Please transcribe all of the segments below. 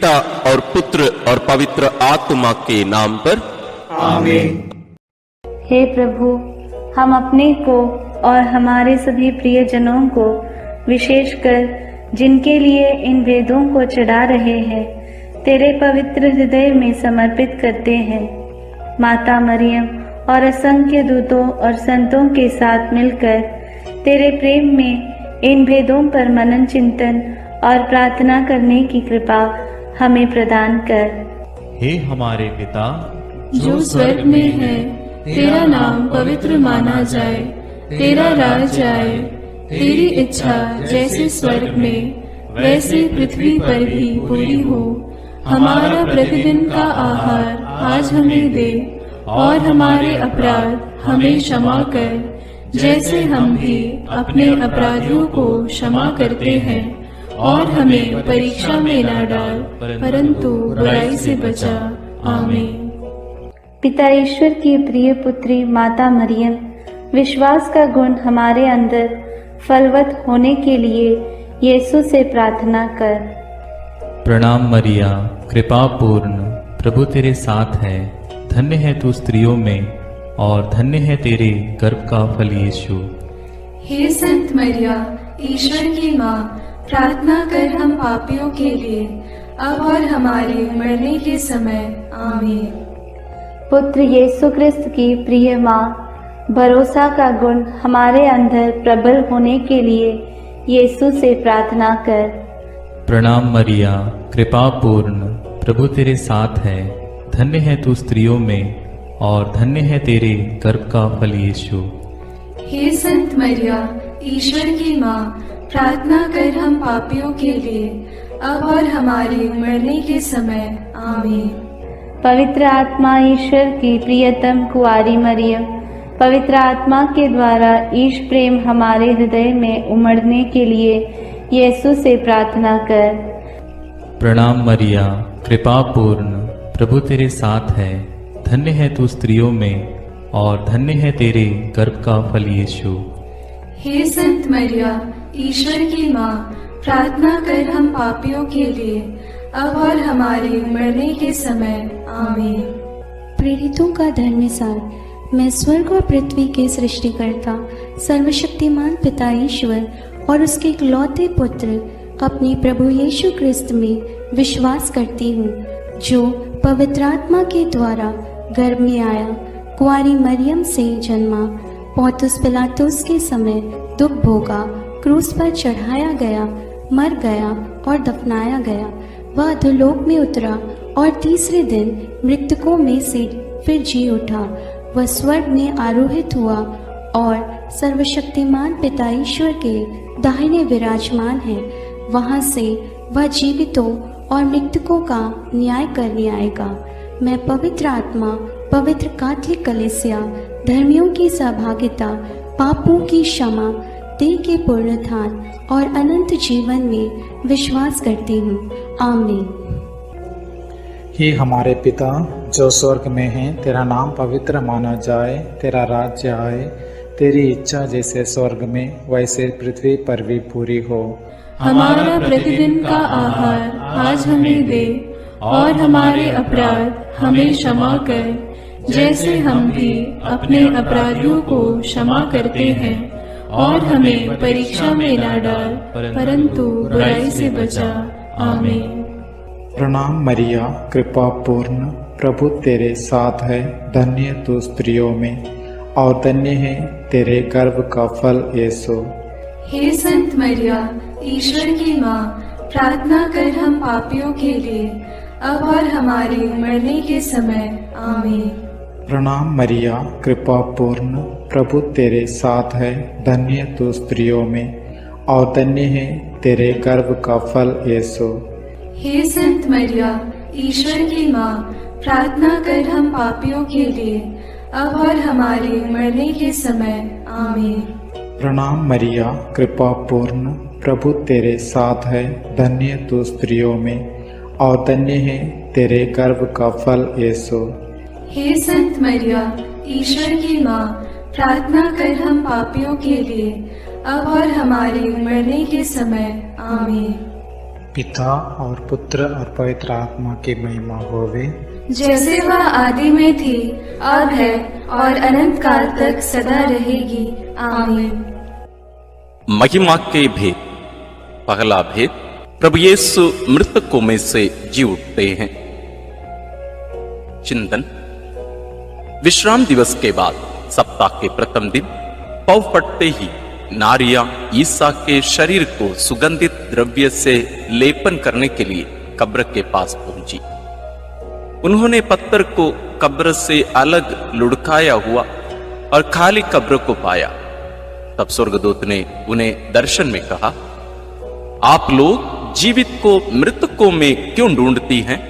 पिता और पुत्र और पवित्र आत्मा के नाम पर आमीन। हे प्रभु, हम अपने को और हमारे सभी प्रियजनों को, विशेषकर जिनके लिए इन वेदों को चढ़ा रहे हैं, तेरे पवित्र हृदय में समर्पित करते हैं। माता मरियम और असंख्य दूतों और संतों के साथ मिलकर तेरे प्रेम में इन भेदों पर मनन चिंतन और प्रार्थना करने की कृपा हमें प्रदान कर। हे हमारे पिता जो स्वर्ग में है, तेरा नाम पवित्र माना जाए, तेरा राज आए, तेरी इच्छा जैसे स्वर्ग में वैसे पृथ्वी पर भी पूरी हो। हमारा प्रतिदिन का आहार आज हमें दे, और हमारे अपराध हमें क्षमा कर, जैसे हम भी अपने अपराधियों को क्षमा करते हैं, और हमें परीक्षा में न डाल, परंतु बुराई से बचा। आमीन। पिता ईश्वर की प्रिय पुत्री माता मरियम, विश्वास का गुण हमारे अंदर फलवत होने के लिए यीशु से प्रार्थना कर। प्रणाम मरिया, कृपा पूर्ण, प्रभु तेरे साथ है। धन्य है तू स्त्रियों में, और धन्य है तेरे गर्भ का फल यीशु। हे संत मरिया, ईश्वर की माँ, प्रार्थना कर हम पापियों के लिए, अब और हमारे मरने के समय। आमीन। पुत्र यीशु क्रिस्त की प्रिय माँ, भरोसा का गुण हमारे अंदर प्रबल होने के लिए यीशु से प्रार्थना कर। प्रणाम मरिया, कृपा पूर्ण, प्रभु तेरे साथ है। धन्य है तू स्त्रियों में, और धन्य है तेरे गर्भ का फल यीशु। हे संत मरिया, ईश्वर की माँ, प्रार्थना कर हम पापियों के लिए, अब और हमारे मरने के समय। आमीन। पवित्र आत्मा ईश्वर की प्रियतम कुआरी मरियम, पवित्र आत्मा के द्वारा ईश प्रेम हमारे हृदय में उमड़ने के लिए यीशु से प्रार्थना कर। प्रणाम मरिया, कृपा पूर्ण, प्रभु तेरे साथ है। धन्य है तू स्त्रियों में, और धन्य है तेरे गर्भ का फल यीशु। हे संत मरिया, ईश्वर की माँ, प्रार्थना कर हम पापियों के लिए, अब और हमारे मरने के समय। आमीन। प्रेरितों का धर्मसार। मैं स्वर्ग और पृथ्वी के सृष्टिकर्ता सर्वशक्तिमान पिता ईश्वर और उसके इकलौते पुत्र अपने प्रभु यीशु क्रिस्त में विश्वास करती हूँ, जो पवित्र आत्मा के द्वारा गर्भ में आया, कुंवारी मरियम से जन्मा, पौंतुस पिलातुस के समय दुख भोगा, क्रूस पर चढ़ाया गया, मर गया और दफनाया गया। वह अधोलोक में उतरा और तीसरे दिन मृतकों में से फिर जी उठा। वह स्वर्ग में आरोहित हुआ और सर्वशक्तिमान पिता ईश्वर के दाहिने विराजमान है। वहां से वह जीवितों और मृतकों का न्याय करने आएगा। मैं पवित्र आत्मा, पवित्र कैथोलिक कलीसिया, धर्मियों की सहभागिता, पापों की क्षमा, देह के पुनरुत्थान और अनंत जीवन में विश्वास करती हूँ। आमीन। हे हमारे पिता जो स्वर्ग में है, तेरा नाम पवित्र माना जाए, तेरा राज्य आए, तेरी इच्छा जैसे स्वर्ग में वैसे पृथ्वी पर भी पूरी हो। हमारा प्रतिदिन का आहार आज हमें दे, और हमारे अपराध हमें क्षमा कर, जैसे हम भी अपने अपराधियों को क्षमा करते हैं, और हमें परीक्षा में न डाल, परंतु बुराई से बचा। आमीन। प्रणाम मरिया, कृपा पूर्ण, प्रभु तेरे साथ है। धन्य तू स्त्रियों में, और धन्य है तेरे गर्भ का फल यीशु। हे संत मरिया, ईश्वर की माँ, प्रार्थना कर हम पापियों के लिए, अब और हमारे मरने के समय। आमीन। प्रणाम मरिया, कृपा पूर्ण, प्रभु तेरे साथ है। धन्य तू स्त्रियों में, और धन्य है तेरे गर्भ का फल यीशु। हे संत मरिया, ईश्वर की माँ, प्रार्थना कर हम पापियों के लिए, अब और हमारे मरने के समय। आमीन। प्रणाम मरिया, कृपा पूर्ण, प्रभु तेरे साथ है। धन्य तू स्त्रियों में, और धन्य है तेरे गर्भ का फल यीशु। हे संत मरिया, ईश्वर की माँ, प्रार्थना कर हम पापियों के लिए, अब और हमारे मरने के समय। आमीन। पिता और पुत्र और पवित्र आत्मा की महिमा होवे, जैसे वह आदि में थी, अब है और अनंत काल तक सदा रहेगी। आमीन। महिमा के भेद। पहला भेद, प्रभु यीशु मृतकों में से जी उठते हैं। चिंतन। विश्राम दिवस के बाद सप्ताह के प्रथम दिन पौ फटते ही नारियां ईसा के शरीर को सुगंधित द्रव्य से लेपन करने के लिए कब्र के पास पहुंची। उन्होंने पत्थर को कब्र से अलग लुढ़काया हुआ और खाली कब्र को पाया। तब स्वर्गदूत ने उन्हें दर्शन में कहा, आप लोग जीवित को मृतकों में क्यों ढूंढती हैं?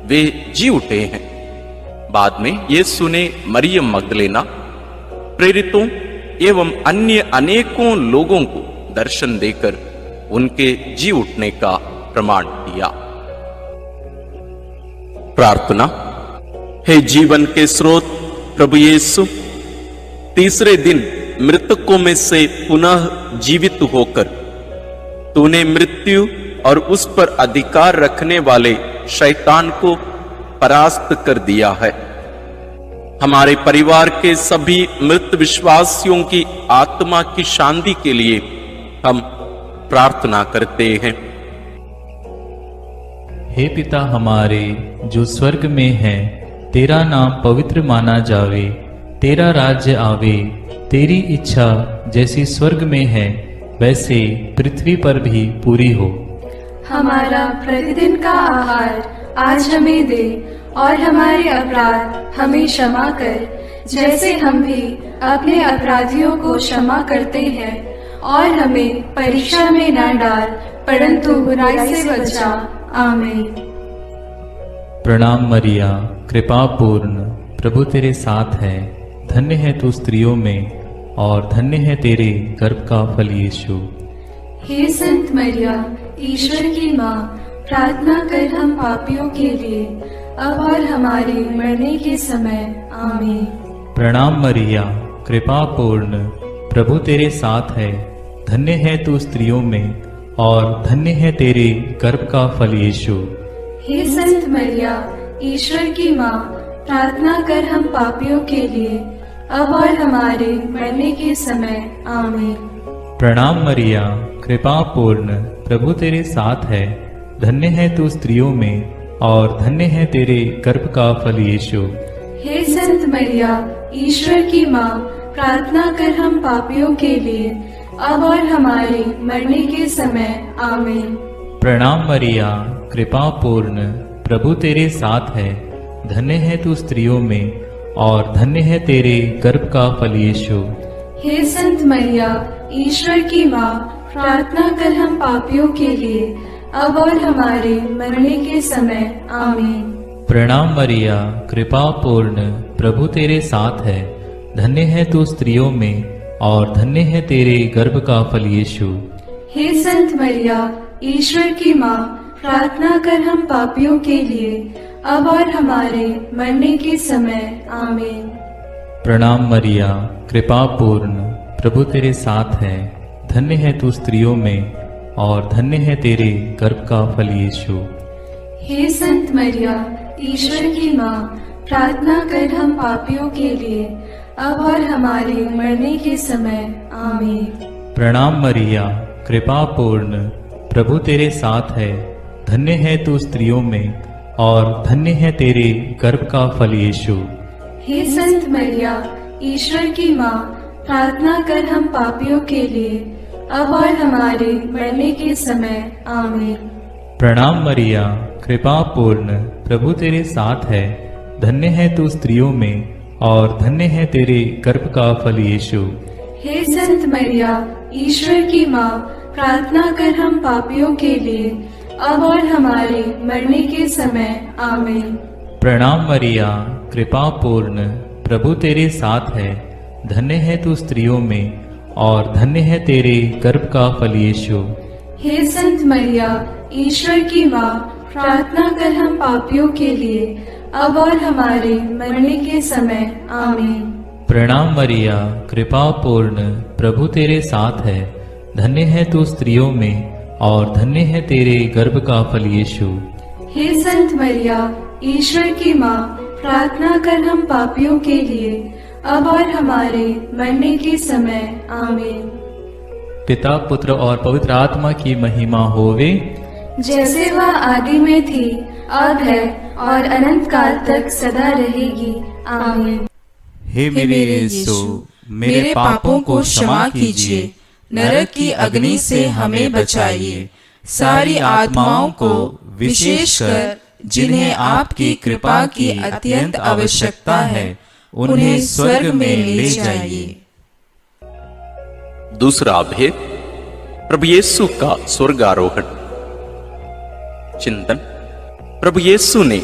वे जी उठे हैं। बाद में यीशु ने मरियम मगदलेना, प्रेरितों एवं अन्य अनेकों लोगों को दर्शन देकर उनके जी उठने का प्रमाण दिया। प्रार्थना। हे जीवन के स्रोत प्रभु यीशु, तीसरे दिन मृतकों में से पुनः जीवित होकर तूने मृत्यु और उस पर अधिकार रखने वाले शैतान को परास्त कर दिया है। हमारे परिवार के सभी मृत विश्वासियों की आत्मा की शांति के लिए हम प्रार्थना करते हैं। हे पिता हमारे जो स्वर्ग में है, तेरा नाम पवित्र माना जावे, तेरा राज्य आवे, तेरी इच्छा जैसी स्वर्ग में है वैसे पृथ्वी पर भी पूरी हो। हमारा प्रतिदिन का आहार आज हमें दे और हमारे अपराध हमें क्षमा कर, जैसे हम भी अपने अपराधियों को क्षमा करते हैं, और हमें परीक्षा में न डाल परंतु बुराई से बचा। आमीन। प्रणाम मरिया, कृपा पूर्ण, प्रभु तेरे साथ है। धन्य है तू स्त्रियों में और धन्य है तेरे गर्भ का फल यीशु। हे संत मरिया, ईश्वर की माँ, प्रार्थना कर हम पापियों के लिए, अब और हमारे मरने के समय। आमीन। प्रणाम मरिया, कृपा पूर्ण, प्रभु तेरे साथ है। धन्य है तू स्त्रियों में और धन्य है तेरे गर्भ का फल यीशु। हे संत मरिया, ईश्वर की माँ, प्रार्थना कर हम पापियों के लिए, अब और हमारे मरने के समय। आमीन। प्रणाम मरिया, कृपा पूर्ण, प्रभु तेरे साथ है। धन्य है तू स्त्रियों में और धन्य है तेरे गर्भ का फल यीशु। हे संत मरिया, ईश्वर की माँ, प्रार्थना कर हम पापियों के लिए, अब और हमारे मरने के समय। आमीन। प्रणाम मरिया, कृपा पूर्ण, प्रभु तेरे साथ है। धन्य है तू स्त्रियों में और धन्य है तेरे गर्भ का फल यीशु। हे संत मरिया, ईश्वर की माँ, प्रार्थना कर हम पापियों के लिए, अब और हमारे मरने के समय। आमीन। प्रणाम मरिया, कृपा पूर्ण, प्रभु तेरे साथ है। धन्य है तू स्त्रियों में और धन्य है तेरे गर्भ का फल यीशु। हे संत मरिया, ईश्वर की माँ, प्रार्थना कर हम पापियों के लिए, अब और हमारे मरने के समय। आमीन। प्रणाम मरिया, कृपा पूर्ण, प्रभु तेरे साथ है। धन्य है तू स्त्रियों में और धन्य है तेरे गर्भ का फल यीशु। हे संत मरिया, ईश्वर की माँ, प्रार्थना कर हम पापियों के लिए, अब और हमारे मरने के समय। आमीन। प्रणाम मरिया, कृपा पूर्ण, प्रभु तेरे साथ है। धन्य है तू स्त्रियों में और धन्य है तेरे गर्भ का फल यीशु। हे संत मरिया, ईश्वर की माँ, प्रार्थना कर हम पापियों के लिए, अब और हमारे मरने के समय। आमीन। प्रणाम मरिया, कृपा पूर्ण, प्रभु तेरे साथ है। धन्य है तू स्त्रियों में और धन्य है तेरे गर्भ का फल यीशु। हे संत मरिया, ईश्वर की माँ, प्रार्थना कर हम पापियों के लिए, अब और हमारे मरने के समय। आमीन। प्रणाम मरिया, कृपा पूर्ण, प्रभु तेरे साथ है। धन्य है तू स्त्रियों में और धन्य है तेरे गर्भ का फल यीशु। हे संत मरिया, ईश्वर की माँ, प्रार्थना कर हम पापियों के लिए, अब और हमारे मरने के समय। आमीन। प्रणाम मरिया, कृपा पूर्ण, प्रभु तेरे साथ है। धन्य है तू स्त्रियों में और धन्य है तेरे गर्भ का फल यीशु। हे संत मरिया, ईश्वर की माँ, प्रार्थना कर हम पापियों के लिए, अब और हमारे मरने के समय। आमीन। पिता, पुत्र और पवित्र आत्मा की महिमा होवे, जैसे वह आदि में थी, अब है और अनंत काल तक सदा रहेगी। आमीन। हे मेरे यीशु, मेरे पापों को क्षमा कीजिए, नरक की अग्नि से हमें बचाइए, सारी आत्माओं को, विशेषकर जिन्हें आपकी कृपा की अत्यंत आवश्यकता है, उन्हें स्वर्ग में ले जाइए। दूसरा भेद, प्रभु यीशु का स्वर्गारोहण। चिंतन। प्रभु यीशु ने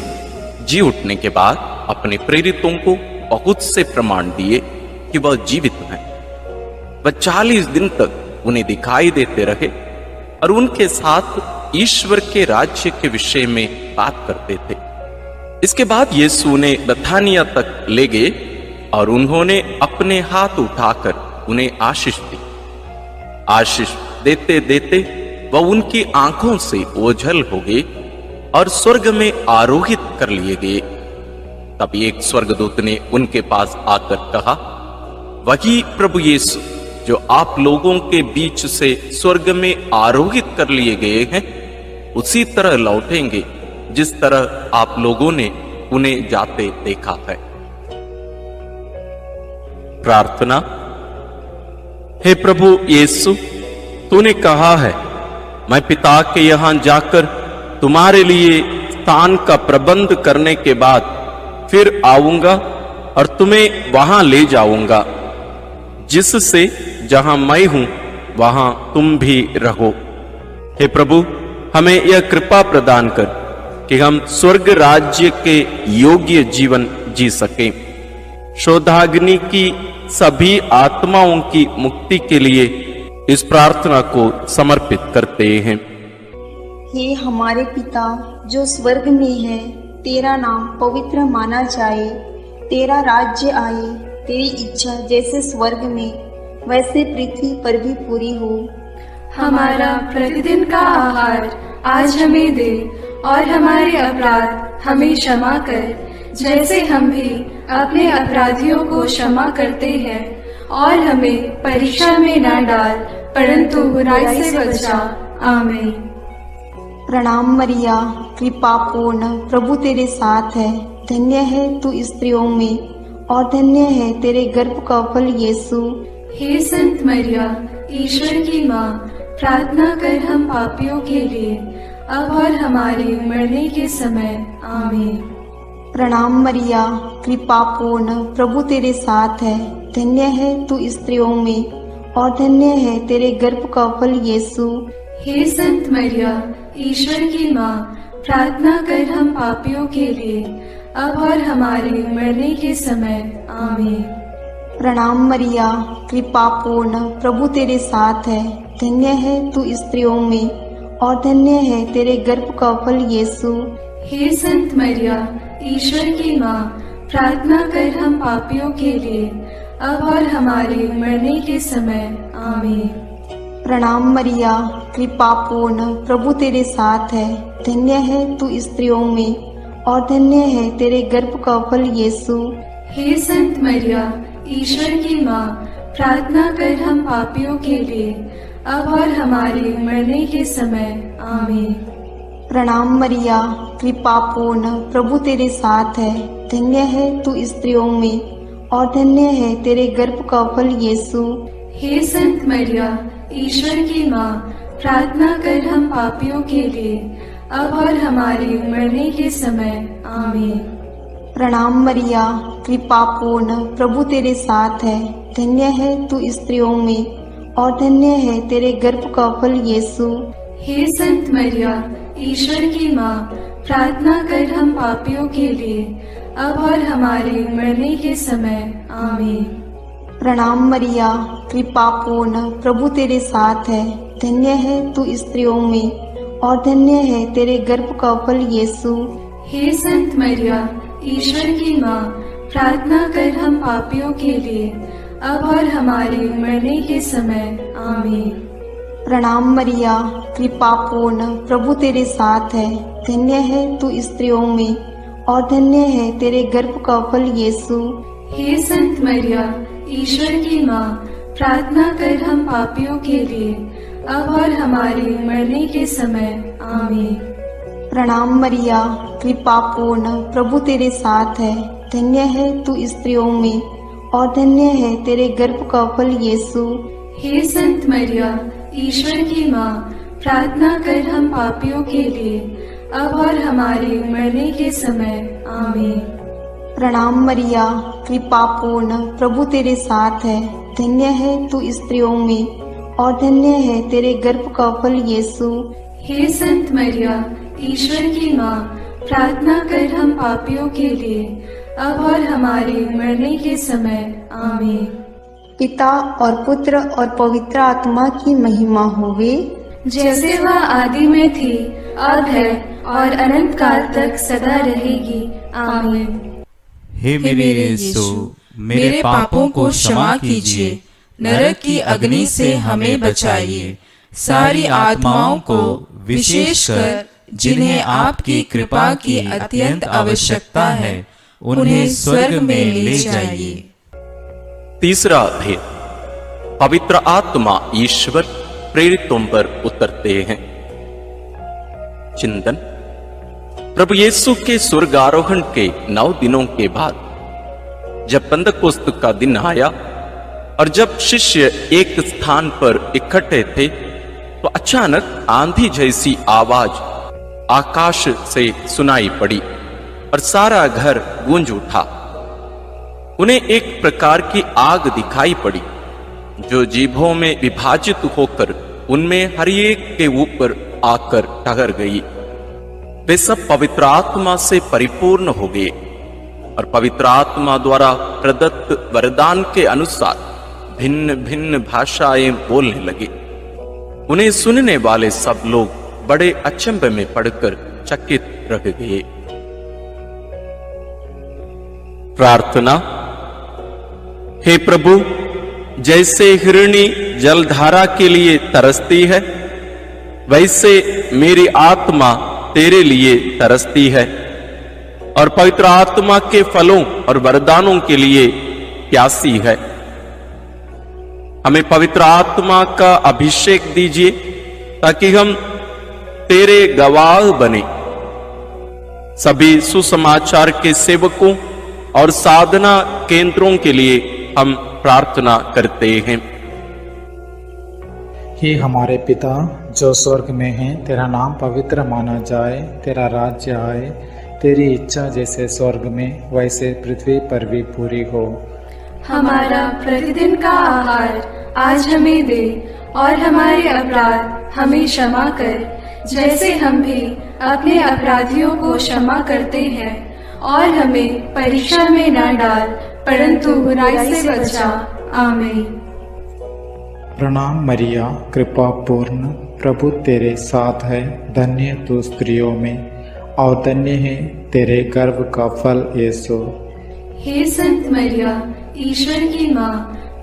जी उठने के बाद अपने प्रेरितों को बहुत से प्रमाण दिए कि वह जीवित हैं। वह 40 दिन तक उन्हें दिखाई देते रहे और उनके साथ ईश्वर के राज्य के विषय में बात करते थे। इसके बाद यीशु ने बथानिया तक ले गए और उन्होंने अपने हाथ उठाकर उन्हें आशीष दी। आशीष देते देते वह उनकी आंखों से ओझल हो गए और स्वर्ग में आरोहित कर लिए गए। तब एक स्वर्गदूत ने उनके पास आकर कहा, वही प्रभु यीशु जो आप लोगों के बीच से स्वर्ग में आरोहित कर लिए गए हैं, उसी तरह लौटेंगे जिस तरह आप लोगों ने उन्हें जाते देखा है। प्रार्थना। हे प्रभु यीशु, तूने कहा है, मैं पिता के यहां जाकर तुम्हारे लिए स्थान का प्रबंध करने के बाद फिर आऊंगा और तुम्हें वहां ले जाऊंगा, जिससे जहां मैं हूं वहां तुम भी रहो। हे प्रभु, हमें यह कृपा प्रदान कर कि हम स्वर्ग राज्य के योग्य जीवन जी सकें। शोधाग्नि की सभी आत्माओं की मुक्ति के लिए इस प्रार्थना को समर्पित करते हैं। हे हमारे पिता जो स्वर्ग में है, तेरा नाम पवित्र माना जाए, तेरा राज्य आए, तेरी इच्छा जैसे स्वर्ग में वैसे पृथ्वी पर भी पूरी हो। हमारा प्रतिदिन का आहार आज हमें दे और हमारे अपराध हमें क्षमा कर, जैसे हम भी अपने अपराधियों को क्षमा करते हैं, और हमें परीक्षा में न डाल, परंतु बुराई से बचा। आमीन। प्रणाम मरिया, कृपा पूर्ण, प्रभु तेरे साथ है, धन्य है तू स्त्रियों में और धन्य है तेरे गर्भ का फल यीशु। हे संत मरिया, ईश्वर की माँ, प्रार्थना कर हम पापियों के लिए, अब और हमारे मरने के समय। आमीन। प्रणाम मरिया, कृपा पूर्ण, प्रभु तेरे साथ है, धन्य है तू स्त्रियों में और धन्य है तेरे गर्भ का फल यीशु। हे संत मरिया, ईश्वर की माँ, प्रार्थना कर हम पापियों के लिए, अब और हमारे मरने के समय। आमीन। प्रणाम मरिया, कृपा पूर्ण, प्रभु तेरे साथ है, धन्य है तू स्त्रियों में और धन्य है तेरे गर्भ का फल यीशु। हे संत मरिया, ईश्वर की माँ, प्रार्थना कर हम पापियों के लिए, अब और हमारे मरने के समय। आमीन। प्रणाम मरिया, कृपा पूर्ण, प्रभु तेरे साथ है, धन्य है तू स्त्रियों में और धन्य है तेरे गर्भ का फल यीशु। हे संत मरिया, ईश्वर की माँ, प्रार्थना कर हम पापियों के लिए, अब और हमारे मरने के समय। आमीन। प्रणाम मरिया, कृपा पूर्ण, प्रभु तेरे साथ है, धन्य है तू स्त्रियों में और धन्य है तेरे गर्भ का फल यीशु। हे संत मरिया, ईश्वर की माँ, प्रार्थना कर हम पापियों के लिए, अब और हमारे मरने के समय। आमीन। प्रणाम मरिया, कृपा पूर्ण, प्रभु तेरे साथ है, धन्य है तू स्त्रियों में और धन्य है तेरे गर्भ का फल यीशु। हे संत मरिया, ईश्वर की माँ, प्रार्थना कर हम पापियों के लिए, अब और हमारे मरने के समय। आमीन। प्रणाम मरिया, कृपा पूर्ण, प्रभु तेरे साथ है, धन्य है तू स्त्रियों में और धन्य है तेरे गर्भ का फल यीशु। हे संत मरिया, ईश्वर की माँ, प्रार्थना कर हम पापियों के लिए, अब और हमारे मरने के समय। आमीन। प्रणाम मरिया, कृपा पूर्ण, प्रभु तेरे साथ है। धन्य है तू स्त्रियों में और धन्य है तेरे गर्भ का फल यीशु। हे संत मरिया, ईश्वर की माँ, प्रार्थना कर हम पापियों के लिए, अब और हमारे मरने के समय। आमीन। प्रणाम मरिया, कृपा पूर्ण, प्रभु तेरे साथ है। धन्य है तू स्त्रियों में और धन्य है तेरे गर्भ का फल यीशु। हे संत मरिया, ईश्वर की माँ, प्रार्थना कर हम पापियों के लिए, अब और हमारे मरने के समय। आमीन। प्रणाम मरिया, कृपा पूर्ण, प्रभु तेरे साथ है। धन्य है तू स्त्रियों में और धन्य है तेरे गर्भ का फल यीशु। हे संत मरिया, ईश्वर की माँ, प्रार्थना कर हम पापियों के लिए, अब और हमारे मरने के समय। आमीन। पिता और पुत्र और पवित्र आत्मा की महिमा होवे, जैसे वह आदि में थी, अब है और अनंत काल तक सदा रहेगी। आमीन। हे मेरे यीशु, मेरे पापों को क्षमा कीजिए, नरक की अग्नि से हमें बचाइए, सारी आत्माओं को, विशेषकर जिन्हें आपकी कृपा की अत्यंत आवश्यकता है, उन्हें स्वर्ग में ले जाइए। तीसरा भेद, पवित्र आत्मा ईश्वर प्रेरितों पर उतरते हैं। चिंतन। प्रभु यीशु के स्वर्गारोहण के 9 दिनों के बाद जब पेंतकोस्त का दिन आया और जब शिष्य एक स्थान पर इकट्ठे थे, तो अचानक आंधी जैसी आवाज आकाश से सुनाई पड़ी और सारा घर गूंज उठा। उन्हें एक प्रकार की आग दिखाई पड़ी जो जीभों में विभाजित होकर उनमें हर एक के ऊपर आकर ठहर गई। वे सब पवित्र आत्मा से परिपूर्ण हो गए और पवित्र आत्मा द्वारा प्रदत्त वरदान के अनुसार भिन्न भिन्न भाषाएं बोलने लगे। उन्हें सुनने वाले सब लोग बड़े अचंभे में पड़कर चकित रह गए। प्रार्थना। हे प्रभु, जैसे हिरणी जलधारा के लिए तरसती है, वैसे मेरी आत्मा तेरे लिए तरसती है और पवित्र आत्मा के फलों और वरदानों के लिए प्यासी है। हमें पवित्र आत्मा का अभिषेक दीजिए ताकि हम तेरे गवाह बने। सभी सुसमाचार के सेवकों और साधना केंद्रों के लिए हम प्रार्थना करते हैं। हे हमारे पिता जो स्वर्ग में है, तेरा नाम पवित्र माना जाए, तेरा राज्य आए, तेरी इच्छा जैसे स्वर्ग में वैसे पृथ्वी पर भी पूरी हो। हमारा प्रतिदिन का आहार आज हमें दे और हमारे अपराध हमें क्षमा कर, जैसे हम भी अपने अपराधियों को क्षमा करते हैं, और हमें परीक्षा में न डाल, परंतु बुराई से बचा। आमीन। प्रणाम मरिया, कृपा पूर्ण, प्रभु तेरे साथ है। धन्य तू स्त्रियों में और धन्य है तेरे गर्भ का फल यीशु। हे संत मरिया, ईश्वर की माँ,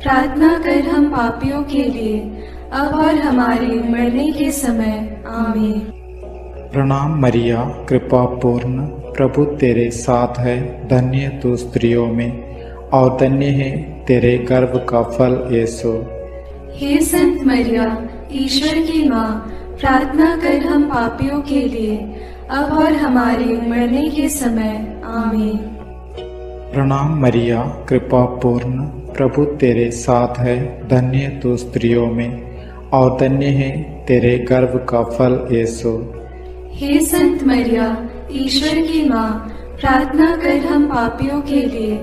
प्रार्थना कर हम पापियों के लिए, अब और हमारे मरने के समय। आमीन। प्रणाम मरिया, कृपा पूर्ण, प्रभु तेरे साथ है। धन्य तू स्त्रियों में और धन्य है तेरे गर्भ का फल यीशु। हे संत मरिया, ईश्वर की माँ, प्रार्थना कर हम पापियों के लिए, अब और हमारे मरने के समय। आमीन। प्रणाम मरिया, कृपा पूर्ण, प्रभु तेरे साथ है। धन्य तू स्त्रियों में और धन्य है तेरे गर्भ का फल यीशु। हे संत मरिया, ईश्वर की माँ, प्रार्थना कर हम पापियों के लिए,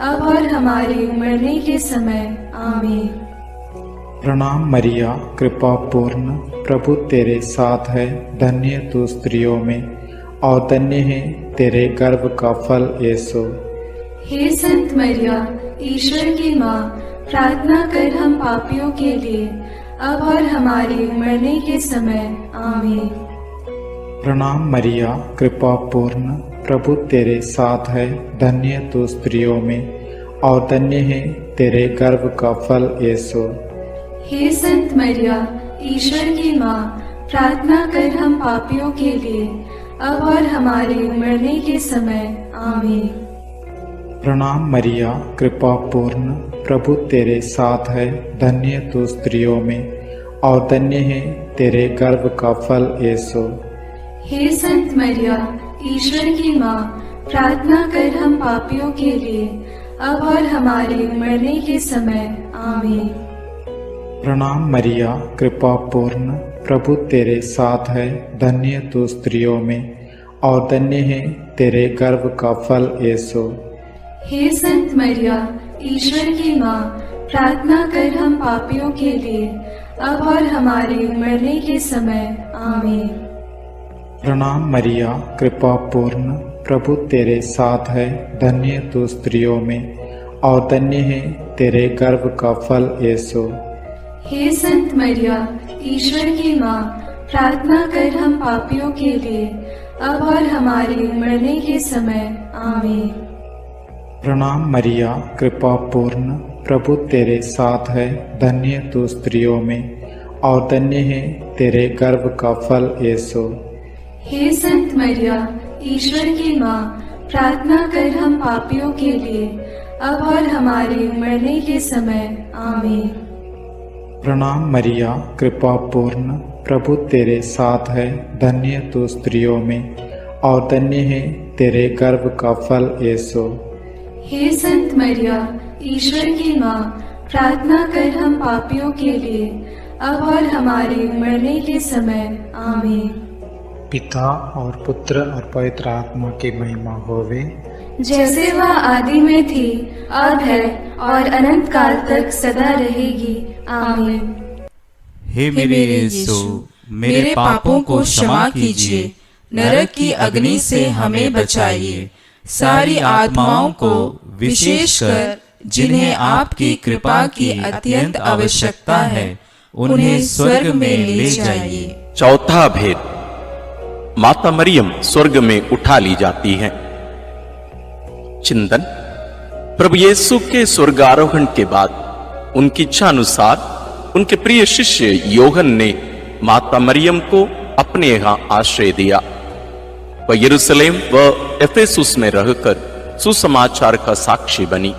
अब और हमारे मरने के समय। आमीन। प्रणाम मरिया, कृपा पूर्ण, प्रभु तेरे साथ है। धन्य तू स्त्रियों में और धन्य है तेरे गर्भ का फल यीशु। हे संत मरिया, ईश्वर की माँ, प्रार्थना कर हम पापियों के लिए, अब और हमारे मरने के समय। आमीन। प्रणाम मरिया, कृपा पूर्ण, प्रभु तेरे साथ है। धन्य तू स्त्रियों में और धन्य है तेरे गर्भ का फल यीशु। हे संत मरिया, ईश्वर की माँ, प्रार्थना कर हम पापियों के लिए, अब और हमारे मरने के समय। आमीन। प्रणाम मरिया, कृपा पूर्ण, प्रभु तेरे साथ है, धन्य तू स्त्रियों में और धन्य है तेरे गर्भ का फल यीशु। हे संत मरिया, ईश्वर की माँ, प्रार्थना कर हम पापियों के लिए, अब और हमारे मरने के समय। आमीन। प्रणाम मरिया, कृपा पूर्ण, प्रभु तेरे साथ है, धन्य तू स्त्रियों में और धन्य है तेरे गर्भ का फल यीशु। हे संत मरिया, ईश्वर की माँ, प्रार्थना कर हम पापियों के लिए, अब और हमारे मरने के समय। आमीन। प्रणाम मरिया, कृपा पूर्ण, प्रभु तेरे साथ है, धन्य तू स्त्रियों में और धन्य है तेरे गर्भ का फल यीशु। हे संत मरिया, ईश्वर की माँ, प्रार्थना कर हम पापियों के लिए, अब और हमारे मरने के समय। आमीन। प्रणाम मरिया, कृपा पूर्ण, प्रभु तेरे साथ है, धन्य तू स्त्रियों में और धन्य है तेरे गर्भ का फल यीशु। हे संत मरिया, ईश्वर की माँ, प्रार्थना कर हम पापियों के लिए, अब और हमारे मरने के समय। आमीन। प्रणाम मरिया, कृपा पूर्ण, प्रभु तेरे साथ है, धन्य तू स्त्रियों में और धन्य है तेरे गर्भ का फल यीशु। हे संत मरिया, ईश्वर की माँ, प्रार्थना कर हम पापियों के लिए, अब और हमारे मरने के समय। आमीन। पिता और पुत्र और पवित्र आत्मा की महिमा होवे, जैसे वह आदि में थी, अब है और अनंत काल तक सदा रहेगी। आमीन। हे मेरे यीशु, मेरे पापों को क्षमा कीजिए, नरक की अग्नि से हमें बचाइए, सारी आत्माओं को विशेषकर जिन्हें आपकी कृपा की अत्यंत आवश्यकता है, उन्हें स्वर्ग में ले जाइए। चौथा भेद, माता मरियम स्वर्ग में उठा ली जाती हैं। चिंतन, प्रभु यीशु के स्वर्गारोहण के बाद उनकी इच्छा अनुसार उनके प्रिय शिष्य योहन ने माता मरियम को अपने यहाँ आश्रय दिया। वह यरूशलेम व एफेसुस में रहकर सुसमाचार का साक्षी बनी।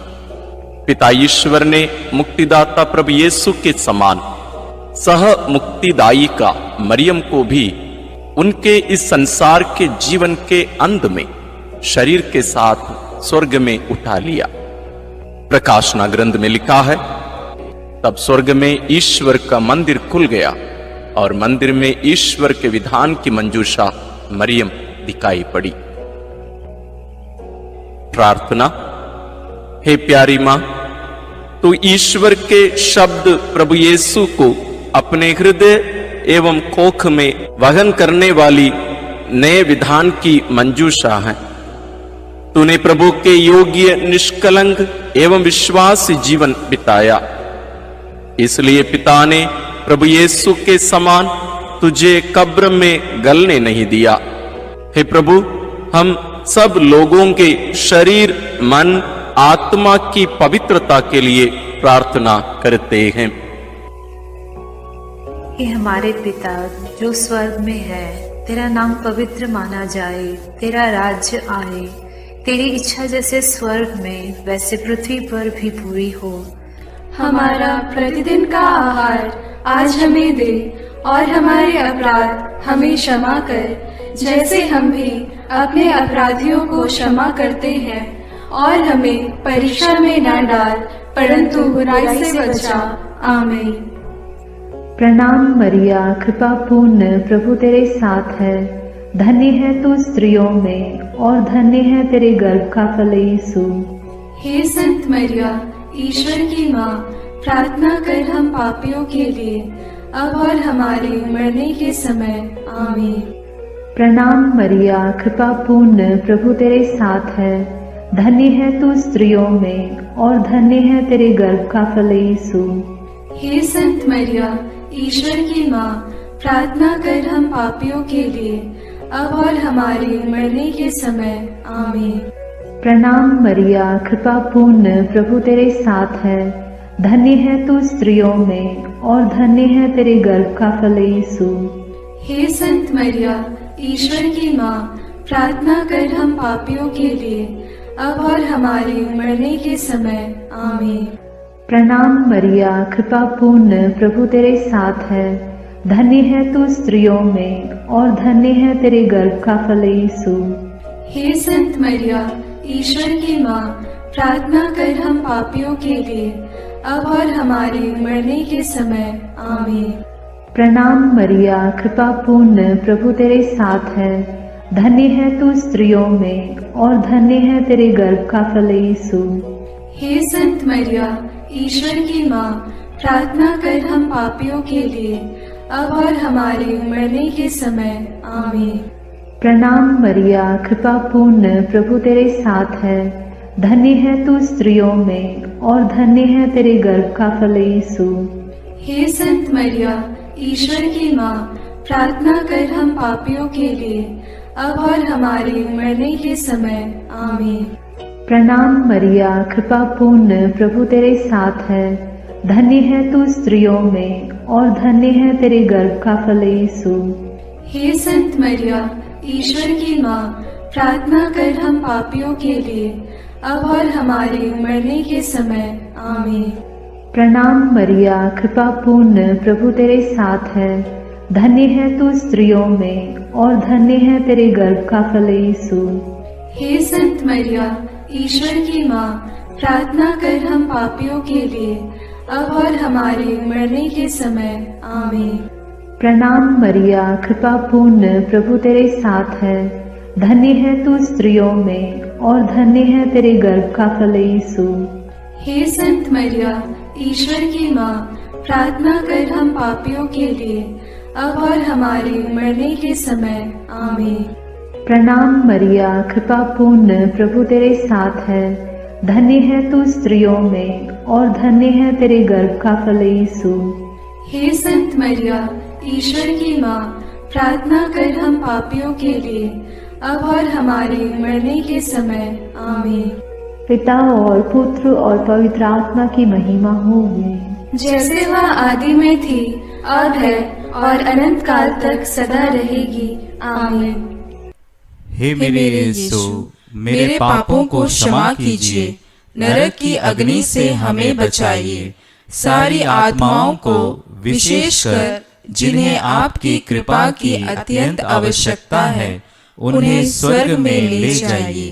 पिता ईश्वर ने मुक्तिदाता प्रभु यीशु के समान सह मुक्तिदायी का मरियम को भी उनके इस संसार के जीवन के अंत में शरीर के साथ स्वर्ग में उठा लिया। प्रकाशना ग्रंथ में लिखा है, तब स्वर्ग में ईश्वर का मंदिर खुल गया और मंदिर में ईश्वर के विधान की मंजूषा मरियम दिखाई पड़ी। प्रार्थना। हे प्यारी मां, तू ईश्वर के शब्द प्रभु यीशु को अपने हृदय एवं कोख में वहन करने वाली नए विधान की मंजूषा है। तूने प्रभु के योग्य, निष्कलंक एवं विश्वासी जीवन बिताया, इसलिए पिता ने प्रभु यीशु के समान तुझे कब्र में गलने नहीं दिया। हे प्रभु, हम सब लोगों के शरीर, मन, आत्मा की पवित्रता के लिए प्रार्थना करते हैं। हे हमारे पिता जो स्वर्ग में है, तेरा नाम पवित्र माना जाए, तेरा राज्य आए, तेरी इच्छा जैसे स्वर्ग में वैसे पृथ्वी पर भी पूरी हो। हमारा प्रतिदिन का आहार आज हमें दे और हमारे अपराध हमें क्षमा कर, जैसे हम भी अपने अपराधियों को क्षमा करते हैं, और हमें परीक्षा में न डाल, परंतु बुराई से बचा। आमीन। प्रणाम मरिया, कृपा पूर्ण, प्रभु तेरे साथ है, धन्य है तू स्त्रियों में और धन्य है तेरे गर्भ का फल यीशु। हे संत मरिया, ईश्वर की माँ, प्रार्थना कर हम पापियों के लिए, अब और हमारे मरने के समय। आमीन। प्रणाम मरिया, कृपा पूर्ण, प्रभु तेरे साथ है, धन्य है तू स्त्रियों में और धन्य है तेरे गर्भ का फल यीशु। हे संत मरिया, ईश्वर की माँ, प्रार्थना कर हम पापियों के लिए, अब और हमारे मरने के समय। आमीन। प्रणाम मरिया, कृपा पूर्ण, प्रभु तेरे साथ है, धन्य है तू स्त्रियों में और धन्य है तेरे गर्भ का फल यीशु। हे संत मरिया, ईश्वर की माँ, प्रार्थना कर हम पापियों के लिए, अब और हमारे मरने के समय। आमीन। प्रणाम मरिया, कृपा पूर्ण, प्रभु तेरे साथ है। धन्य है तू स्त्रियों में और धन्य है तेरे गर्भ का फल यीशु। हे संत मरिया, ईश्वर की माँ, प्रार्थना कर हम पापियों के लिए, अब और हमारे मरने के समय। आमीन। प्रणाम मरिया, कृपा पूर्ण, प्रभु तेरे साथ है। धन्य है तू स्त्रियों में और धन्य है तेरे गर्भ का फल यीशु। हे संत मरिया, ईश्वर की माँ, प्रार्थना कर हम पापियों के लिए, अब और हमारे मरने के समय। आमीन। प्रणाम मरिया, कृपा पूर्ण, प्रभु तेरे साथ है। धन्य है तू स्त्रियों में और धन्य है तेरे गर्भ का फल यीशु। हे संत मरिया, ईश्वर की माँ, प्रार्थना कर हम पापियों के लिए, अब और हमारे मरने के समय। आमीन। प्रणाम मरिया, कृपा पूर्ण, प्रभु तेरे साथ है। धन्य है तू स्त्रियों में और धन्य है तेरे गर्भ का फल यीशु। हे संत मरिया, ईश्वर की माँ, प्रार्थना कर हम पापियों के लिए, अब और हमारे मरने के समय। आमीन। प्रणाम मरिया, कृपा पूर्ण, प्रभु तेरे साथ है। धन्य है तू स्त्रियों में और धन्य है तेरे गर्भ का फल यीशु। हे संत मरिया, ईश्वर की माँ, प्रार्थना कर हम पापियों के लिए, अब और हमारे मरने के समय। आमीन। प्रणाम मरिया, कृपा पूर्ण, प्रभु तेरे साथ है। धन्य है तू स्त्रियों में और धन्य है तेरे गर्भ का फल यीशु। हे संत मरिया, ईश्वर की माँ, प्रार्थना कर हम पापियों के लिए, अब और हमारे मरने के समय। आमीन। प्रणाम मरिया, कृपा पूर्ण, प्रभु तेरे साथ है। धन्य है तू स्त्रियों में और धन्य है तेरे गर्भ का फल यीशु। हे संत मरिया, ईश्वर की माँ, प्रार्थना कर हम पापियों के लिए, अब और हमारे मरने के समय। आमीन। पिता और पुत्र और पवित्र आत्मा की महिमा होगी, जैसे वह आदि में थी, अब है और अनंत काल तक सदा रहेगी। आमीन। हे मेरे यीशु, मेरे पापों को क्षमा कीजिए, नरक की अग्नि से हमें बचाइए, सारी आत्माओं को, विशेषकर जिन्हें आपकी कृपा की अत्यंत आवश्यकता है, उन्हें स्वर्ग में ले जाइए।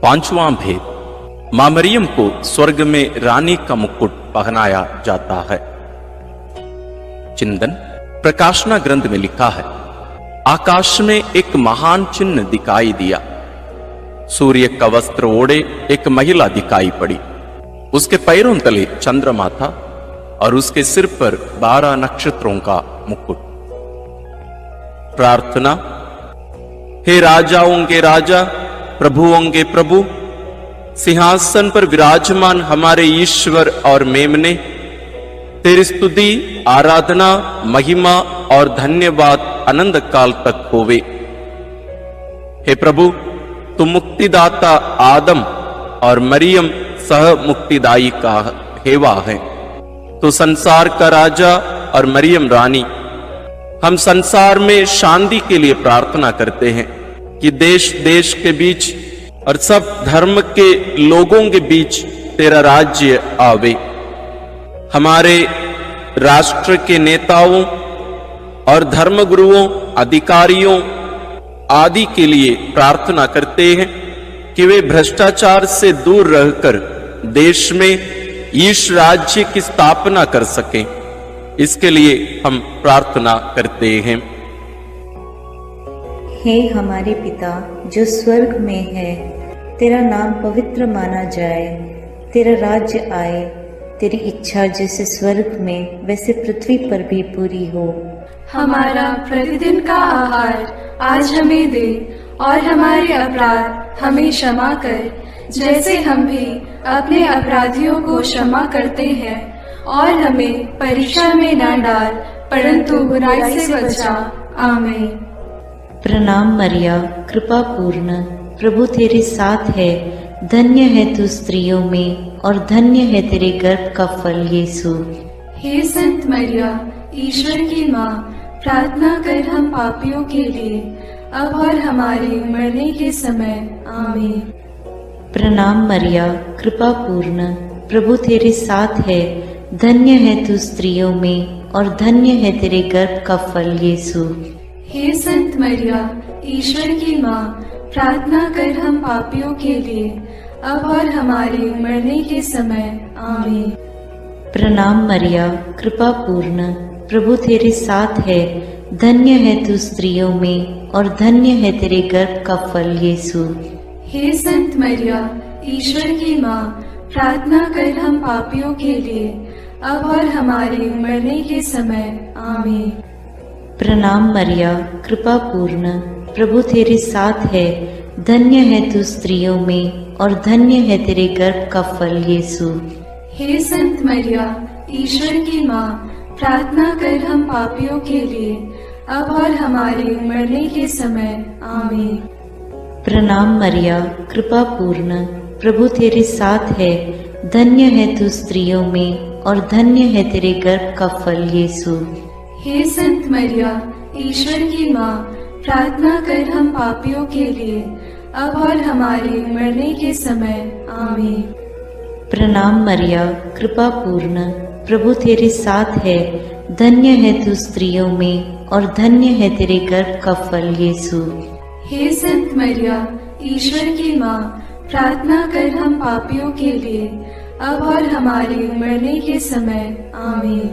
पांचवां भेद, मां मरियम को स्वर्ग में रानी का मुकुट पहनाया जाता है। चिंतन प्रकाशना ग्रंथ में लिखा है, आकाश में एक महान चिन्ह दिखाई दिया। सूर्य का वस्त्र ओढ़े एक महिला दिखाई पड़ी। उसके पैरों तले चंद्रमा था और उसके सिर पर 12 नक्षत्रों का मुकुट। प्रार्थना। हे राजाओं के राजा, प्रभुओं के प्रभु, सिंहासन पर विराजमान हमारे ईश्वर और मेमने, तेरी स्तुति, आराधना, महिमा और धन्यवाद अनंत काल तक होवे। हे प्रभु, तुम मुक्तिदाता आदम और मरियम सह मुक्तिदायी का हेवा है। तो संसार का राजा और मरियम रानी, हम संसार में शांति के लिए प्रार्थना करते हैं कि देश देश के बीच और सब धर्म के लोगों के बीच तेरा राज्य आवे। हमारे राष्ट्र के नेताओं और धर्मगुरुओं, अधिकारियों आदि के लिए प्रार्थना करते हैं कि वे भ्रष्टाचार से दूर रहकर देश में ईश राज्य की स्थापना कर सकें। इसके लिए हम प्रार्थना करते हैं। हे हमारे पिता जो स्वर्ग में है, तेरा नाम पवित्र माना जाए, तेरा राज्य आए, तेरी इच्छा जैसे स्वर्ग में वैसे पृथ्वी पर भी पूरी हो। हमारा प्रतिदिन का आहार आज हमें दे और हमारे अपराध हमें क्षमा कर, जैसे हम भी अपने अपराधियों को क्षमा करते हैं, और हमें परीक्षा में न डाल, परंतु बुराई से बचा। आमीन। प्रणाम मरिया, कृपा पूर्ण, प्रभु तेरे साथ है। धन्य है तू स्त्रियों में और धन्य है तेरे गर्भ का फल यीशु। हे संत मरिया, ईश्वर की माँ, प्रार्थना कर हम पापियों के लिए, अब और हमारे मरने के समय। आमीन। प्रणाम मरिया, कृपा पूर्ण, प्रभु तेरे साथ है, धन्य है तू स्त्रियों में और धन्य है तेरे गर्भ का फल यीशु। हे संत मरिया, ईश्वर की माँ, प्रार्थना कर हम पापियों के लिए, अब और हमारे मरने के समय। आमीन। प्रणाम मरिया, कृपा पूर्ण, प्रभु तेरे साथ है, धन्य है तू स्त्रियों में और धन्य है तेरे गर्भ का फल यीशु। हे संत मरिया, ईश्वर की माँ, प्रार्थना कर हम पापियों के लिए, अब और हमारे मरने के समय। आमीन। प्रणाम मरिया, कृपा पूर्ण, प्रभु तेरे साथ है, धन्य है तू स्त्रियों में और धन्य है तेरे गर्भ का फल यीशु। हे संत मरिया, ईश्वर की माँ, प्रार्थना कर हम पापियों के लिए, अब और हमारे मरने के समय। आमीन। प्रणाम मरिया, कृपा पूर्ण, प्रभु तेरे साथ है, धन्य है तू स्त्रियों में और धन्य है तेरे गर्भ का फल यीशु। हे संत मरिया, ईश्वर की माँ, प्रार्थना कर हम पापियों के लिए, अब और हमारे मरने के समय। आमीन। प्रणाम मरिया, कृपा पूर्ण, प्रभु तेरे साथ है, धन्य है तू स्त्रियों में और धन्य है तेरे गर्भ का फल यीशु। हे संत मरिया, ईश्वर की माँ, प्रार्थना कर हम पापियों के लिए, अब और हमारे मरने के समय। आमीन।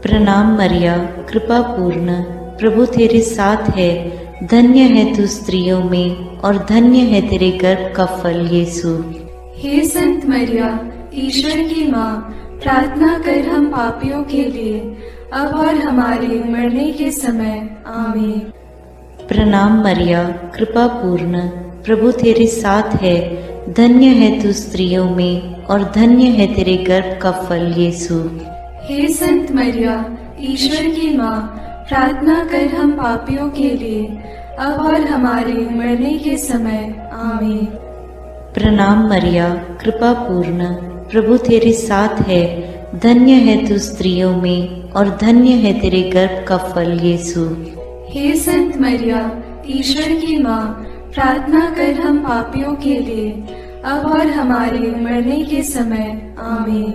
प्रणाम मरिया, कृपा पूर्ण, प्रभु तेरे साथ है, धन्य है तू स्त्रियों में और धन्य है तेरे गर्भ का फल यीशु। हे संत मरिया, ईश्वर की माँ, प्रार्थना कर हम पापियों के लिए, अब और हमारे मरने के समय। आमीन। प्रणाम मरिया, कृपा पूर्ण, प्रभु तेरे साथ है, धन्य है तू स्त्रियों में और धन्य है तेरे गर्भ का फल यीशु। हे संत मरिया, ईश्वर की माँ, प्रार्थना कर हम पापियों के लिए, अब और हमारे मरने के समय। आमीन। प्रणाम मरिया, कृपा पूर्ण, प्रभु तेरे साथ है, धन्य है तू स्त्रियों में और धन्य है तेरे गर्भ का फल यीशु। हे संत मरिया, ईश्वर की माँ, प्रार्थना कर हम पापियों के लिए, अब और हमारे मरने के समय। आमीन।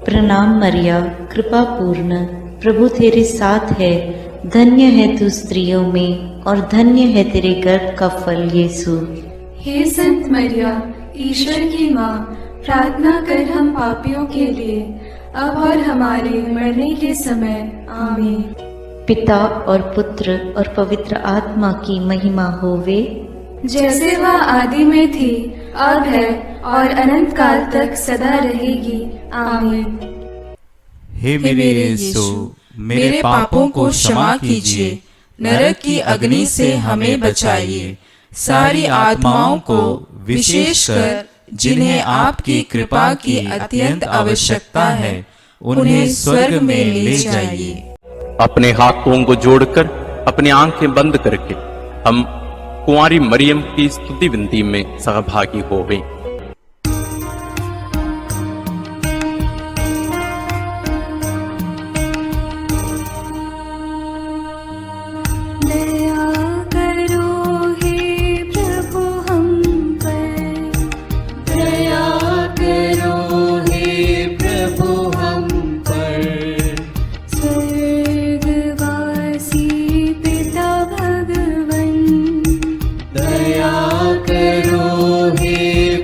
प्रणाम मरिया, कृपा पूर्ण, प्रभु तेरे साथ है, धन्य है तू स्त्रियों में और धन्य है तेरे गर्भ का फल यीशु। हे संत मरिया, ईश्वर की माँ, प्रार्थना कर हम पापियों के लिए, अब और हमारे मरने के समय। आमीन। पिता और पुत्र और पवित्र आत्मा की महिमा होवे, जैसे वह आदि में थी, अब है और अनंत काल तक सदा रहेगी। आमीन। हे मेरे यीशु, मेरे पापों को क्षमा कीजिए, नरक की अग्नि से हमें बचाइए, सारी आत्माओं को विशेषकर जिन्हें आपकी कृपा की अत्यंत आवश्यकता है, उन्हें स्वर्ग में ले जाइए। अपने हाथों को जोड़कर अपनी आंखें बंद करके हम कुंवारी मरियम की स्तुति विनती में सहभागी होवें। दया करो हे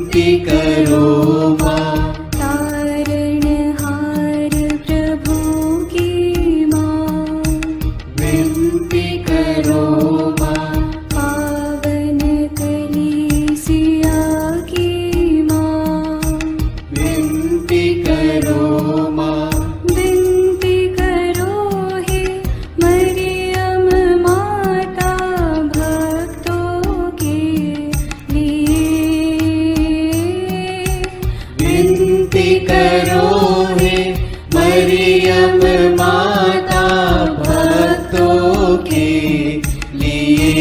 विनती करो माँ। तारणहार प्रभु की माँ, विनती करो माँ। पावन कलीसिया की माँ, विनती करो माँ। विनती करो हे मरियम माता भक्तों के लिए। विनती करो हे मरियम माता भक्तों के लिए।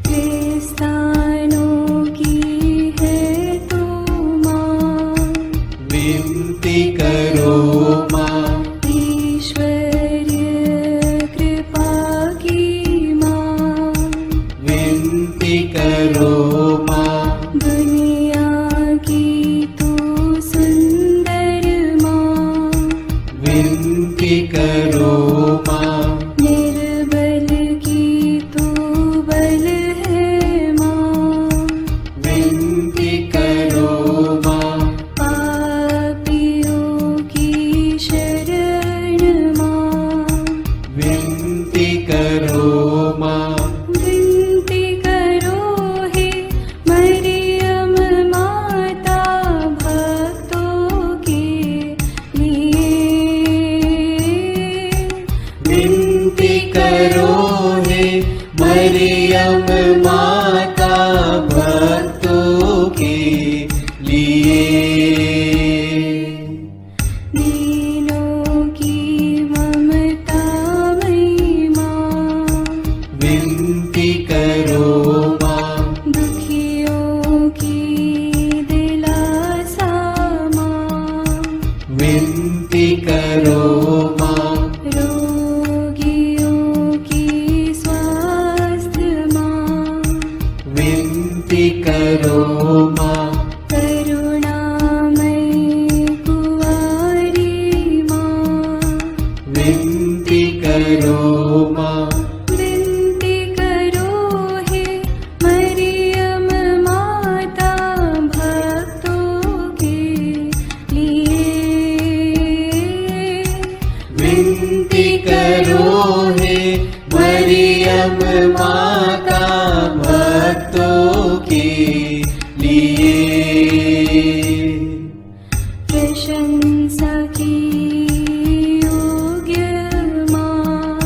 क्रिस्तानों की है तू माँ, विनती करो माँ। ईश्वरीय कृपा की माँ, विनती करो माँ। दुनिया की तू सुंदर माँ, विनती करो माँ। निर्बल की तू बल है माँ, विनती करो माँ। पापियों की शरण माँ, विनती करो माँ। विनती करो हे मरियम माता भक्तों के लिए। विनती करो हे मरियम माता भक्तों के लिए। दीनों की ममतामयी माँ, विनती करो माँ। दुखियों की दिलासा माँ, विनती करो माँ। रोगियों की स्वास्थ्य माँ, विनती करो माँ। करुणामयी कुंवारी माँ, विनती करो माँ। विनती करो हे मरियम माता भक्तों के लिए। विनती करो हे मरियम माता भक्तों के लिए। प्रशंसा की योग्य माँ,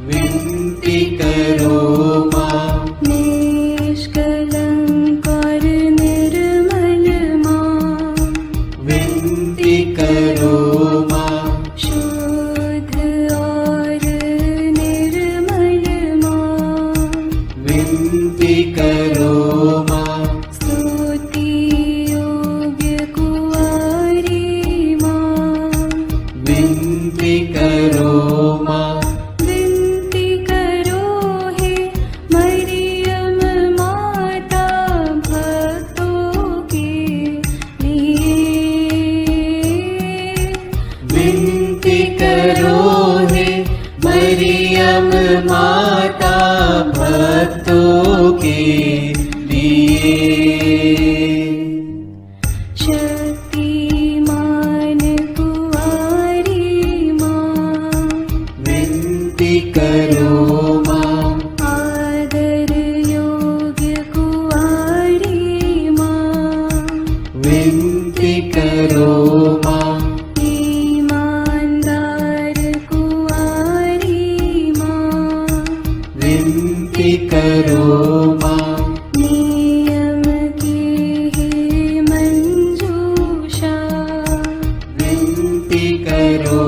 विनती करो माँ। निष्कलंक और निर्मल माँ, विनती करो माँ। शुद्ध और निर्मल माँ, विनती करो माँ। स्तुति योग्य कुंवारी माँ, विनती करो माँ। विनती करो हे मरियम माता भक्तों के लिए। विनती करो हे मरियम माता भक्तों के लिए। शक्तिमान कुंवारी माँ, विनती करो माँ। आदर योग्य कुंवारी माँ, विनती करो माँ। ईमानदार कुंवारी माँ, विनती करो माँ। नियम की है मंजूषा, विनती करो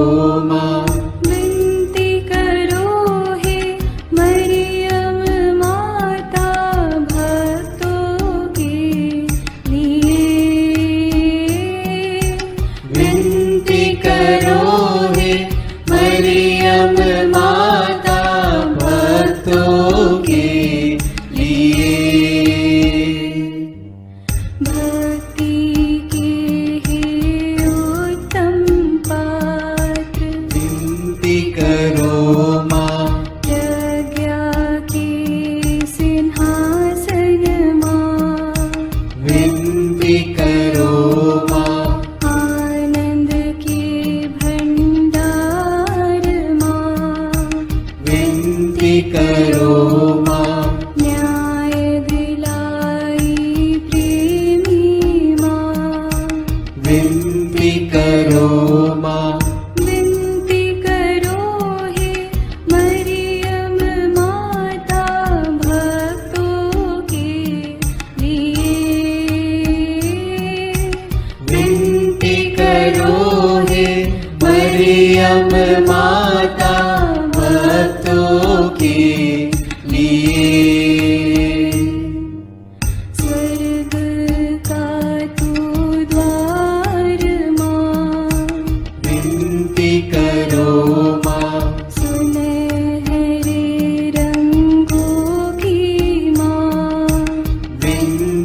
माँ। विनती करो हे मरियम माता भक्तों के लिए।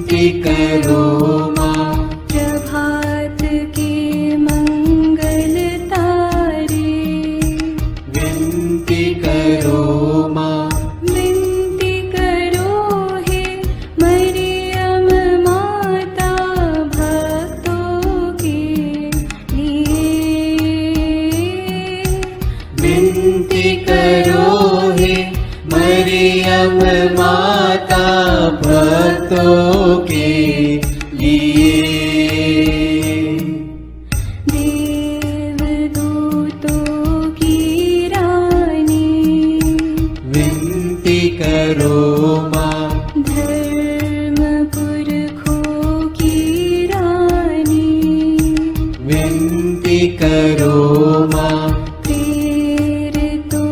विनती करो माँ। प्रभात के मंगल तारे, विनती करो माँ। विनती करो हे मरियम माता भक्तों के लिए। विनती करो हे मरियम माता भक्तों के लिए। देवदूतों की रानी, विनती करो माँ। धर्म पुरखों की रानी, विनती करो माँ। प्रेरितों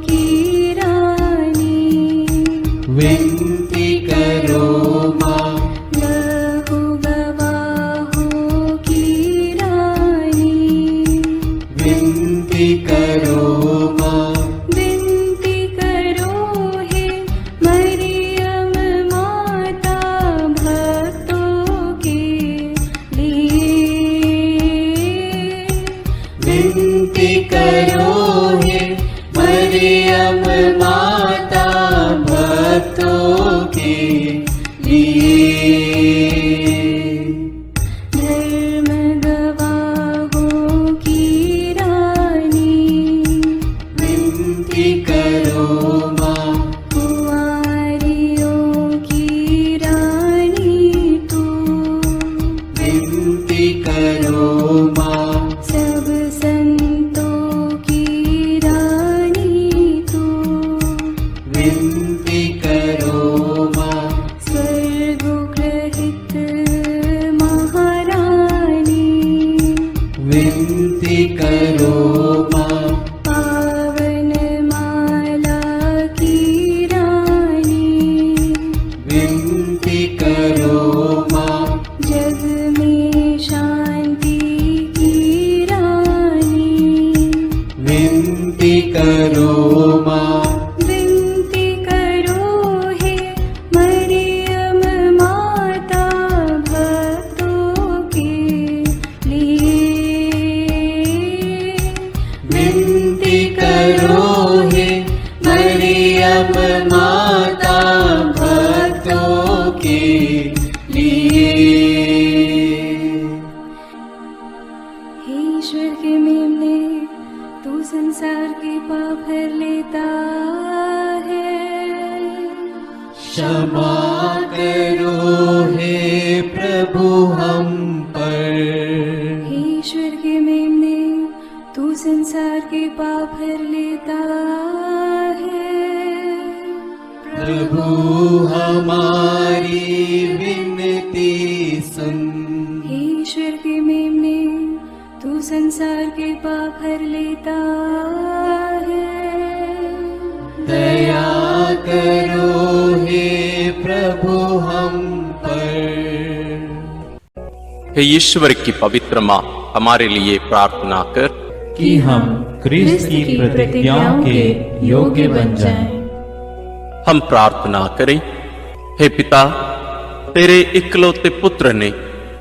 की रानी, विनती करो माँ। बहु गवाहों की रानी, विनती करो माँ। विनती करो हे मरियम माता भक्तों के लिए। विनती करो हे मरियम माता भक्तों के लिए। धर्म गवाहों की रानी, विनती करो माँ। कुंवारियों की रानी तू, विनती करो माँ। सब संतों की रानी तू, विनती करो माँ। स्वर्गोग्रहित महारानी, विनती करो माँ। पावन माला की रानी, विनती करो माँ। जग में शांति की रानी, विनती करो माँ। विनती करो हे मरियम माता भक्तों के लिए। विनती करो हे मरियम माता भक्तों के लिए। हे ईश्वर के मेमने, तू संसार के पाप हर लेता है। क्षमा करो हे प्रभु हम पर। हे ईश्वर के मेमने, तू संसार के पाप हर लेता है। प्रभु हमारी विनती सुन। हे ईश्वर के मेमने, तू संसार के पाप हर लेता है। दया करो हे प्रभु हम पर। हे ईश्वर की पवित्र माँ, हमारे लिए प्रार्थना कर कि हम क्रिस्त की प्रतिज्ञाओं के योग्य बन जाएं। हम प्रार्थना करें। हे पिता, तेरे इकलौते पुत्र ने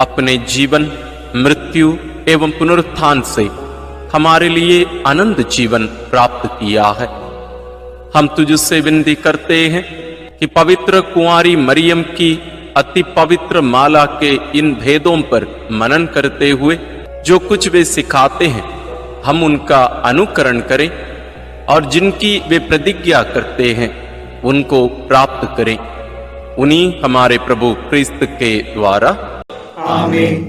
अपने जीवन, मृत्यु एवं पुनरुत्थान से हमारे लिए अनंत जीवन प्राप्त किया है। हम तुझसे विनती करते हैं कि पवित्र कुंवारी मरियम की अति पवित्र माला के इन भेदों पर मनन करते हुए जो कुछ वे सिखाते हैं, हम उनका अनुकरण करें और जिनकी वे प्रतिज्ञा करते हैं उनको प्राप्त करें। उन्हीं हमारे प्रभु क्रिस्त के द्वारा। आमीन।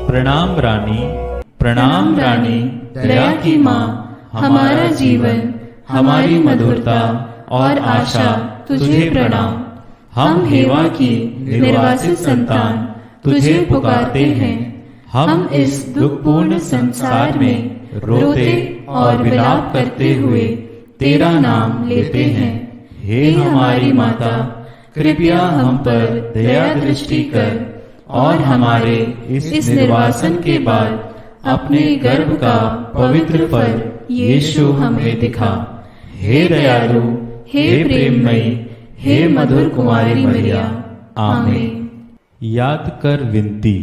प्रणाम रानी, प्रणाम रानी, दया की माँ, हमारा जीवन, हमारी मधुरता और आशा तुझे प्रणाम। हम हेवा की निर्वासित संतान तुझे पुकारते हैं। हम इस दुखपूर्ण संसार में रोते और विलाप करते हुए तेरा नाम लेते हैं। हे हमारी माता, कृपया हम पर दया दृष्टि कर और हमारे इस निर्वासन के बाद अपने गर्भ का पवित्र फल यीशु हमें दिखा। हे दयालु, हे प्रेममयी, हे मधुर कुमारी मरिया। आमीन। याद कर विनती।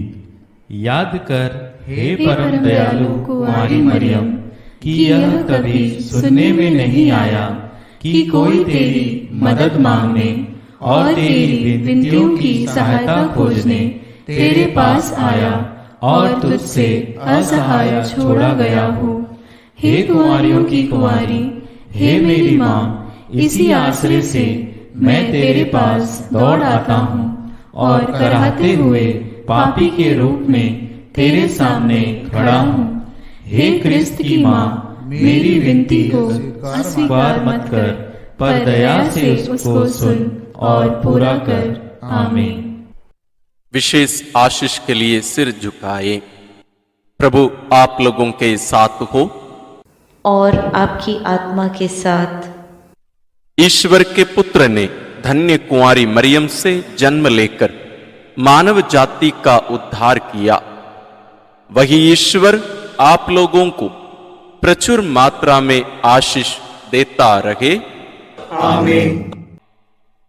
याद कर हे परम दयालु कुमारी मरियम कि यह कभी सुनने में नहीं आया कि कोई तेरी मदद मांगने और तेरी विनतियों की सहायता खोजने तेरे पास आया और तुझसे असहाय छोड़ा गया हो। हे कुंवारियों की कुंवारी, हे मेरी माँ, इसी आश्रय से मैं तेरे पास दौड़ आता हूँ और कराहते हुए पापी के रूप में तेरे सामने खड़ा हूँ। हे क्रिस्त की माँ, मेरी विनती को अस्वीकार मत कर, पर दया से उसको सुन और पूरा कर। आमीन। विशेष आशीष के लिए सिर झुकाए। प्रभु आप लोगों के साथ हो और आपकी आत्मा के साथ। ईश्वर के पुत्र ने धन्य कुंवारी मरियम से जन्म लेकर मानव जाति का उद्धार किया। वही ईश्वर आप लोगों को प्रचुर मात्रा में आशीष देता रहे। आमीन।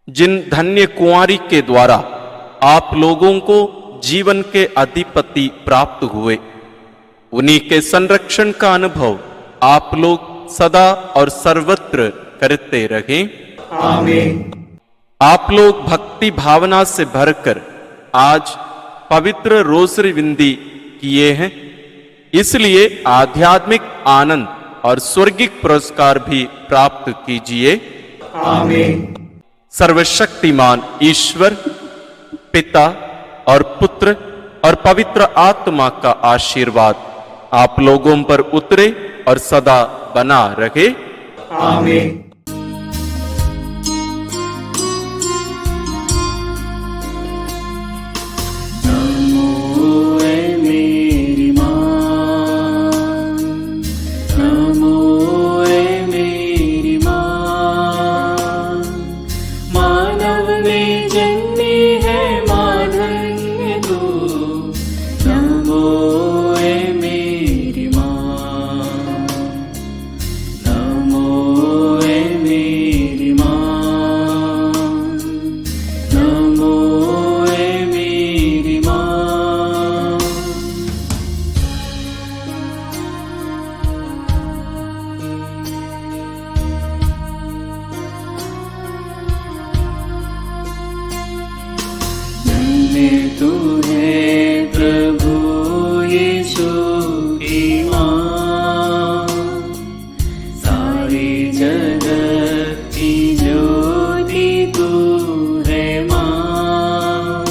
जिन धन्य कुंवारी के द्वारा आप लोगों को जीवन के अधिपति प्राप्त हुए, उन्हीं के संरक्षण का अनुभव आप लोग सदा और सर्वत्र करते रहें। आमीन। आप लोग भक्ति भावना से भरकर आज पवित्र रोसरी विंदी किए हैं, इसलिए आध्यात्मिक आनंद और स्वर्गिक पुरस्कार भी प्राप्त कीजिए। आमीन। सर्वशक्तिमान ईश्वर पिता और पुत्र और पवित्र आत्मा का आशीर्वाद आप लोगों पर उतरे और सदा बना रहे। आमीन। तू है प्रभु यीशु की माँ, सारी जगत की ज्योति तू है माँ।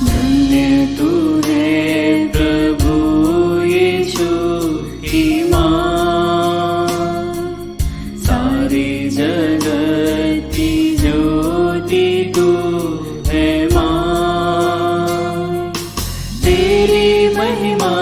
धन्य तू है प्रभु यीशु की माँ, सारी जगत की ज्योति तू है माँ। तेरी महिमा